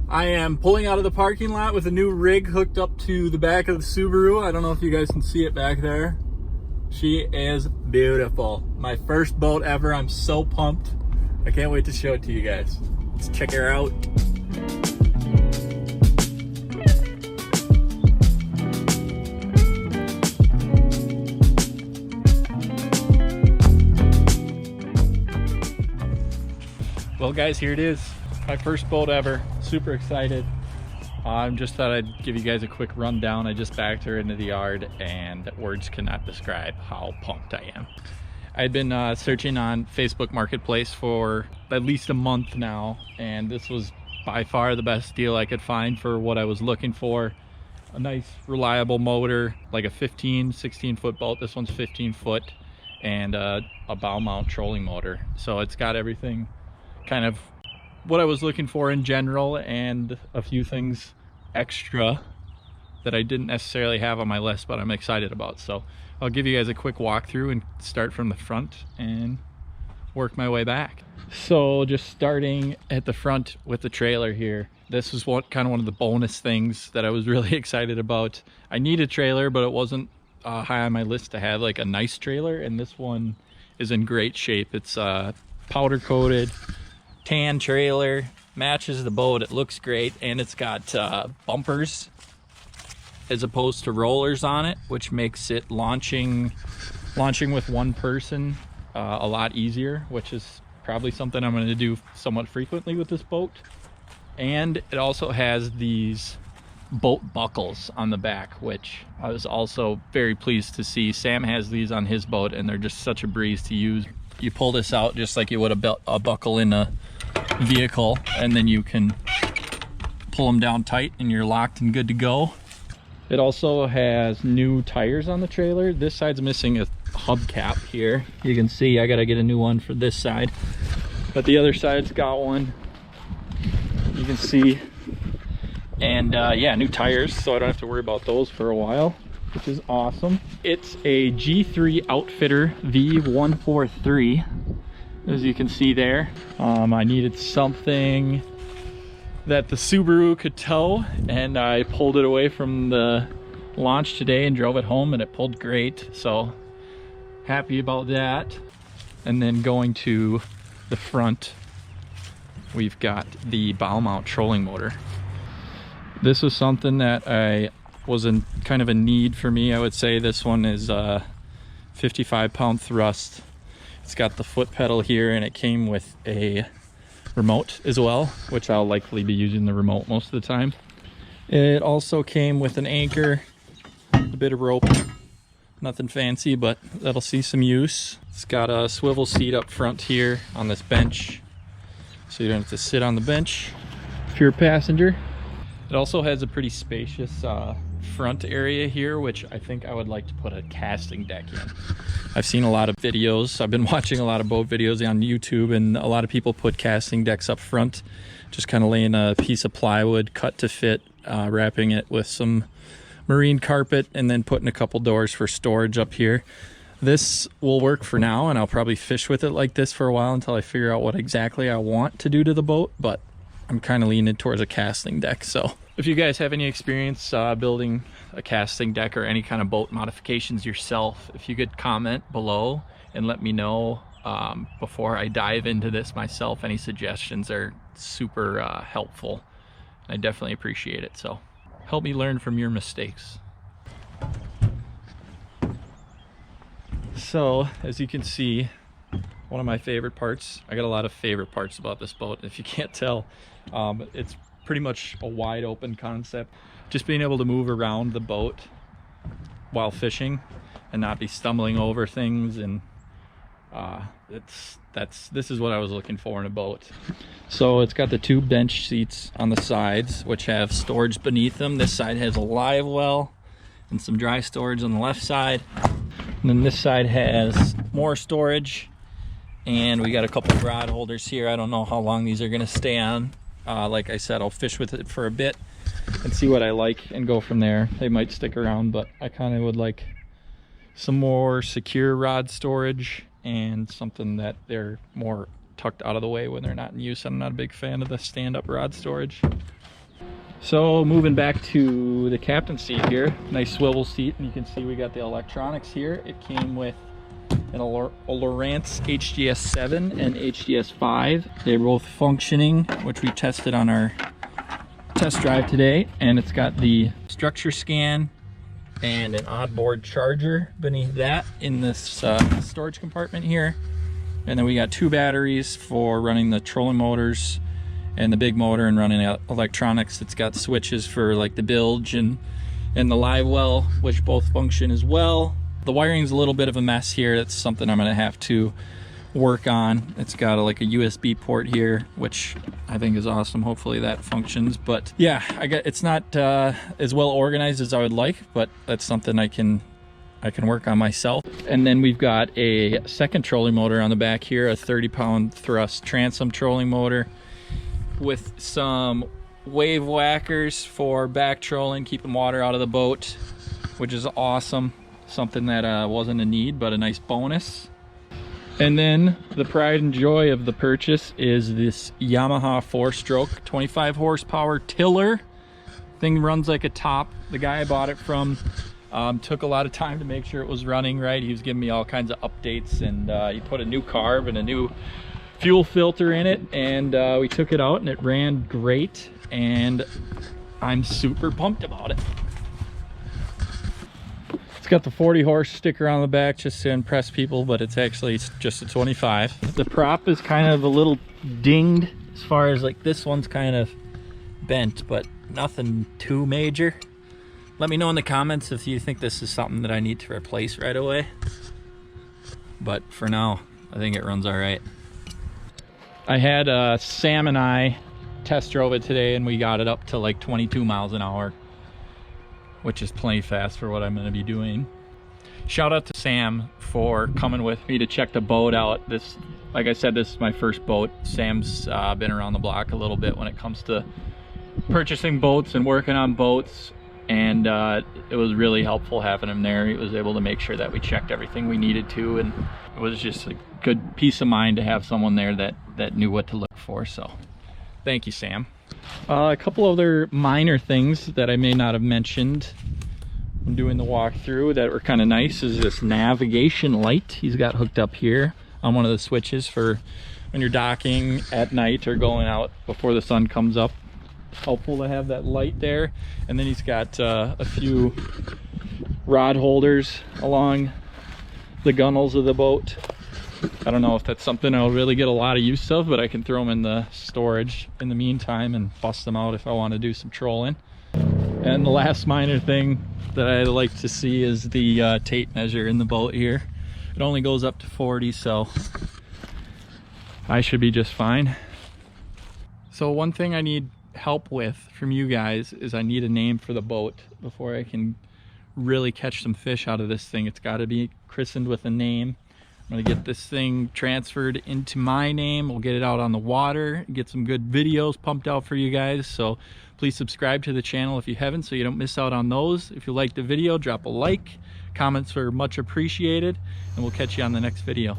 I am pulling out of the parking lot with a new rig hooked up to the back of the Subaru. I don't know if you guys can see it back there. She is beautiful. My first boat ever. I'm so pumped. I can't wait to show it to you guys. Let's check her out. Well guys, here it is. My first boat ever. Super excited. Just thought I'd give you guys a quick rundown. I just backed her into the yard and words cannot describe how pumped I am. I'd been searching on Facebook Marketplace for at least a month now, and this was by far the best deal I could find for what I was looking for. A nice reliable motor, like a 16 foot boat. This one's 15 foot, and a bow mount trolling motor. So it's got everything kind of what I was looking for in general, and a few things extra that I didn't necessarily have on my list, but I'm excited about. So I'll give you guys a quick walkthrough and start from the front and work my way back. So just starting at the front with the trailer here, this was kind of one of the bonus things that I was really excited about. I need a trailer, but it wasn't high on my list to have like a nice trailer, and this one is in great shape. It's powder coated tan trailer, matches the boat. It looks great, and it's got bumpers as opposed to rollers on it, which makes it launching with one person a lot easier, which is probably something I'm going to do somewhat frequently with this boat. And it also has these boat buckles on the back, which I was also very pleased to see. Sam has these on his boat, and they're just such a breeze to use. You pull this out just like you would a buckle in a vehicle, and then you can pull them down tight and you're locked and good to go. It also has new tires on the trailer. This side's missing a hubcap here. You can see I gotta get a new one for this side, but the other side's got one, you can see. And yeah, new tires, so I don't have to worry about those for a while, which is awesome. It's a G3 Outfitter V143, as you can see there. I needed something that the Subaru could tow, and I pulled it away from the launch today and drove it home, and it pulled great, so happy about that. And then going to the front, we've got the bow mount trolling motor. This was something that I was in kind of a need for me. I would say this one is 55-pound thrust. It's got the foot pedal here, and it came with a remote as well, which I'll likely be using the remote most of the time. It also came with an anchor, a bit of rope, nothing fancy, but that'll see some use. It's got a swivel seat up front here on this bench, so you don't have to sit on the bench if you're a passenger. It also has a pretty spacious front area here, which I think I would like to put a casting deck in. I've seen a lot of videos. I've been watching a lot of boat videos on YouTube, and a lot of people put casting decks up front, just kind of laying a piece of plywood cut to fit, wrapping it with some marine carpet, and then putting a couple doors for storage up here. This will work for now, and I'll probably fish with it like this for a while until I figure out what exactly I want to do to the boat, but I'm kind of leaning towards a casting deck. So if you guys have any experience building a casting deck or any kind of boat modifications yourself, if you could comment below and let me know before I dive into this myself. Any suggestions are super helpful. I definitely appreciate it. So help me learn from your mistakes. So as you can see, one of my favorite parts, I got a lot of favorite parts about this boat, if you can't tell. It's pretty much a wide open concept. Just being able to move around the boat while fishing and not be stumbling over things, and this is what I was looking for in a boat. So it's got the two bench seats on the sides, which have storage beneath them. This side has a live well and some dry storage on the left side, and then this side has more storage. And we got a couple of rod holders here. I don't know how long these are gonna stay on. Like I said, I'll fish with it for a bit and see what I like and go from there. They might stick around, but I kind of would like some more secure rod storage and something that they're more tucked out of the way when they're not in use. I'm not a big fan of the stand-up rod storage. So moving back to the captain's seat here, nice swivel seat, and you can see we got the electronics here. It came with a Lowrance HDS 7 and HDS 5. They're both functioning, which we tested on our test drive today, and it's got the structure scan and an onboard charger beneath that in this storage compartment here. And then we got 2 batteries for running the trolling motors and the big motor and running electronics. It's got switches for like the bilge and the live well, which both function as well. The wiring's a little bit of a mess here. That's something I'm gonna have to work on. It's got like a USB port here, which I think is awesome. Hopefully that functions. But yeah, it's not as well organized as I would like, but that's something I can work on myself. And then we've got a second trolling motor on the back here, a 30-pound thrust transom trolling motor with some wave whackers for back trolling, keeping water out of the boat, which is awesome. Something that wasn't a need, but a nice bonus. And then the pride and joy of the purchase is this Yamaha 4-stroke 25 horsepower tiller. Thing runs like a top. The guy I bought it from took a lot of time to make sure it was running right. He was giving me all kinds of updates, and he put a new carb and a new fuel filter in it, and we took it out and it ran great, and I'm super pumped about it. It's got the 40 horse sticker on the back just to impress people, but it's actually just a 25. The prop is kind of a little dinged as far as like this one's kind of bent, but nothing too major. Let me know in the comments if you think this is something that I need to replace right away. But for now, I think it runs all right. I had Sam and I test drove it today, and we got it up to like 22 miles an hour, which is plenty fast for what I'm going to be doing. Shout out to Sam for coming with me to check the boat out. This, like I said, this is my first boat. Sam's been around the block a little bit when it comes to purchasing boats and working on boats, and it was really helpful having him there. He was able to make sure that we checked everything we needed to, and it was just a good peace of mind to have someone there that knew what to look for. So thank you, Sam. A couple other minor things that I may not have mentioned when doing the walkthrough that were kind of nice is this navigation light he's got hooked up here on one of the switches for when you're docking at night or going out before the sun comes up. Helpful to have that light there. And then he's got a few rod holders along the gunnels of the boat. I don't know if that's something I'll really get a lot of use of, but I can throw them in the storage in the meantime and bust them out if I want to do some trolling. And the last minor thing that I like to see is the tape measure in the boat here. It only goes up to 40, so I should be just fine. So one thing I need help with from you guys is I need a name for the boat before I can really catch some fish out of this thing. It's got to be christened with a name. I'm gonna get this thing transferred into my name. We'll get it out on the water, get some good videos pumped out for you guys. So please subscribe to the channel if you haven't, so you don't miss out on those. If you liked the video, drop a like. Comments are much appreciated, and we'll catch you on the next video.